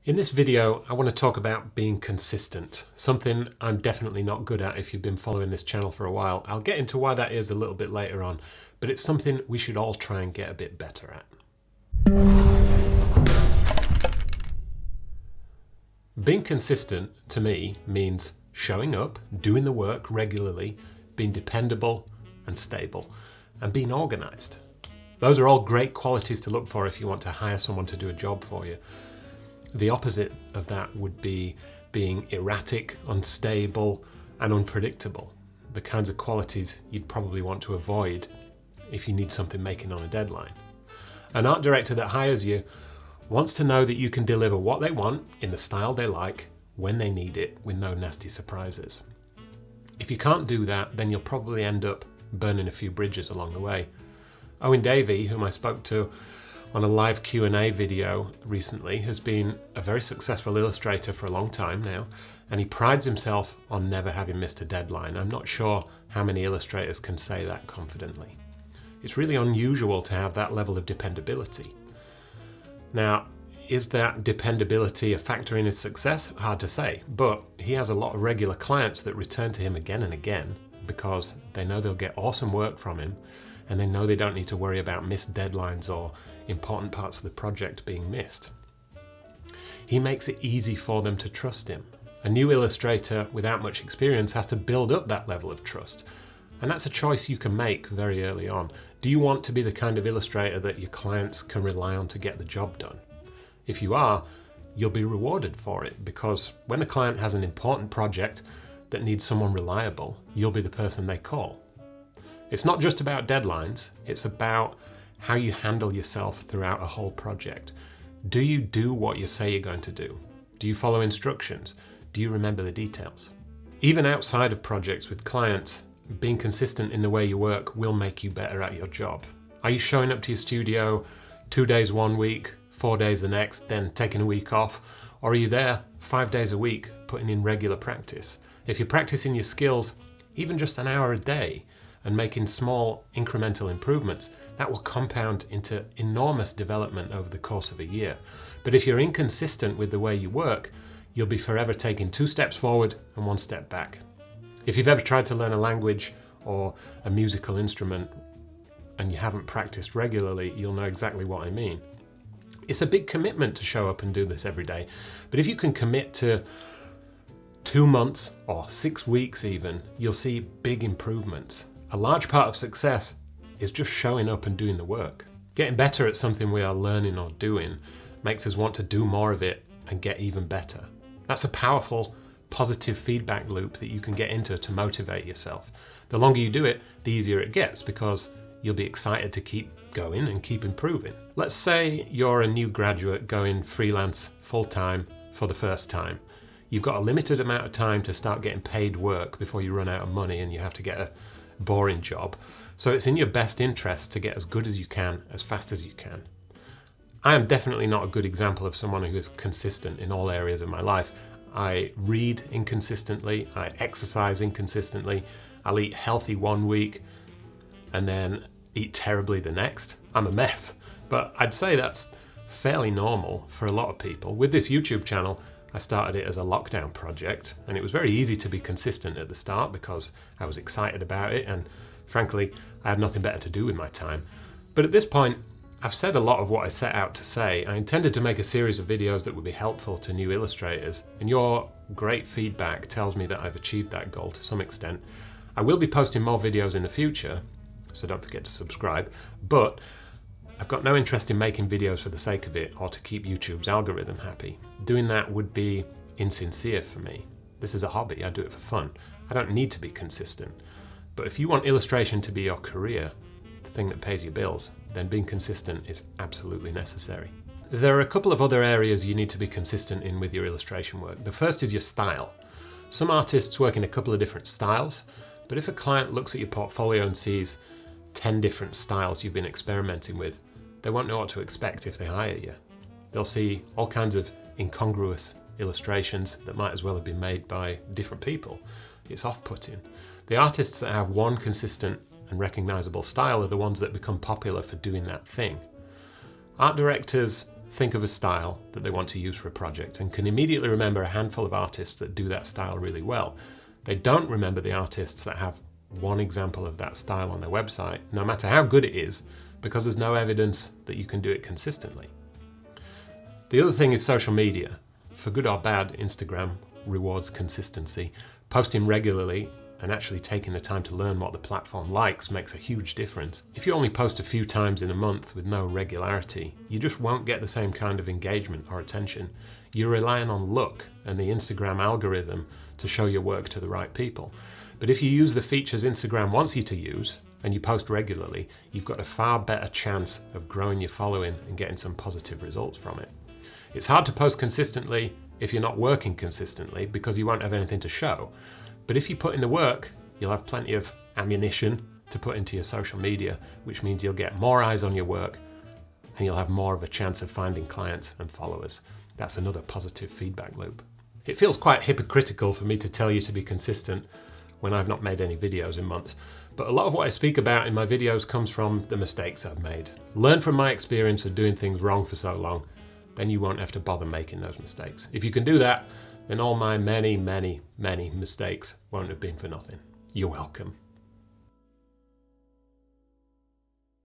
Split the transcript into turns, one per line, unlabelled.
In this video, I want to talk about being consistent, something I'm definitely not good at if you've been following this channel for a while. I'll get into why that is a little bit later on, but it's something we should all try and get a bit better at. Being consistent, to me, means showing up, doing the work regularly, being dependable and stable, and being organized. Those are all great qualities to look for if you want to hire someone to do a job for you. The opposite of that would be being erratic, unstable, and unpredictable. The kinds of qualities you'd probably want to avoid if you need something making on a deadline. An art director that hires you wants to know that you can deliver what they want in the style they like, when they need it, with no nasty surprises. If you can't do that, then you'll probably end up burning a few bridges along the way. Owen Davey, whom I spoke to on a live Q&A video recently, has been a very successful illustrator for a long time now, and he prides himself on never having missed a deadline. I'm not sure how many illustrators can say that confidently. It's really unusual to have that level of dependability. Now, is that dependability a factor in his success? Hard to say, but he has a lot of regular clients that return to him again and again because they know they'll get awesome work from him, and they know they don't need to worry about missed deadlines or important parts of the project being missed. He makes it easy for them to trust him. A new illustrator without much experience has to build up that level of trust, and that's a choice you can make very early on. Do you want to be the kind of illustrator that your clients can rely on to get the job done? If you are, you'll be rewarded for it, because when the client has an important project that needs someone reliable, you'll be the person they call. It's not just about deadlines, it's about how you handle yourself throughout a whole project. Do you do what you say you're going to do? Do you follow instructions? Do you remember the details? Even outside of projects with clients, being consistent in the way you work will make you better at your job. Are you showing up to your studio 2 days one week, 4 days the next, then taking a week off? Or are you there 5 days a week putting in regular practice? If you're practicing your skills, even just an hour a day, and making small incremental improvements, that will compound into enormous development over the course of a year. But if you're inconsistent with the way you work, you'll be forever taking 2 steps forward and 1 step back. If you've ever tried to learn a language or a musical instrument and you haven't practiced regularly, you'll know exactly what I mean. It's a big commitment to show up and do this every day, but if you can commit to 2 months or 6 weeks even, you'll see big improvements. A large part of success is just showing up and doing the work. Getting better at something we are learning or doing makes us want to do more of it and get even better. That's a powerful, positive feedback loop that you can get into to motivate yourself. The longer you do it, the easier it gets, because you'll be excited to keep going and keep improving. Let's say you're a new graduate going freelance full-time for the first time. You've got a limited amount of time to start getting paid work before you run out of money and you have to get a boring job. So it's in your best interest to get as good as you can, as fast as you can. I am definitely not a good example of someone who is consistent in all areas of my life. I read inconsistently, I exercise inconsistently, I'll eat healthy one week and then eat terribly the next. I'm a mess, but I'd say that's fairly normal for a lot of people. With this YouTube channel, I started it as a lockdown project, and it was very easy to be consistent at the start because I was excited about it, and frankly, I had nothing better to do with my time. But at this point, I've said a lot of what I set out to say. I intended to make a series of videos that would be helpful to new illustrators, and your great feedback tells me that I've achieved that goal to some extent. I will be posting more videos in the future, so don't forget to subscribe, but I've got no interest in making videos for the sake of it or to keep YouTube's algorithm happy. Doing that would be insincere for me. This is a hobby, I do it for fun. I don't need to be consistent. But if you want illustration to be your career, the thing that pays your bills, then being consistent is absolutely necessary. There are a couple of other areas you need to be consistent in with your illustration work. The first is your style. Some artists work in a couple of different styles, but if a client looks at your portfolio and sees 10 different styles you've been experimenting with, they won't know what to expect if they hire you. They'll see all kinds of incongruous illustrations that might as well have been made by different people. It's off-putting. The artists that have one consistent and recognizable style are the ones that become popular for doing that thing. Art directors think of a style that they want to use for a project and can immediately remember a handful of artists that do that style really well. They don't remember the artists that have one example of that style on their website, no matter how good it is, because there's no evidence that you can do it consistently. The other thing is social media. For good or bad, Instagram rewards consistency. Posting regularly and actually taking the time to learn what the platform likes makes a huge difference. If you only post a few times in a month with no regularity, you just won't get the same kind of engagement or attention. You're relying on luck and the Instagram algorithm to show your work to the right people. But if you use the features Instagram wants you to use and you post regularly, you've got a far better chance of growing your following and getting some positive results from it. It's hard to post consistently if you're not working consistently because you won't have anything to show. But if you put in the work, you'll have plenty of ammunition to put into your social media, which means you'll get more eyes on your work and you'll have more of a chance of finding clients and followers. That's another positive feedback loop. It feels quite hypocritical for me to tell you to be consistent when I've not made any videos in months, but a lot of what I speak about in my videos comes from the mistakes I've made. Learn from my experience of doing things wrong for so long, then you won't have to bother making those mistakes. If you can do that, then all my many mistakes won't have been for nothing. You're welcome.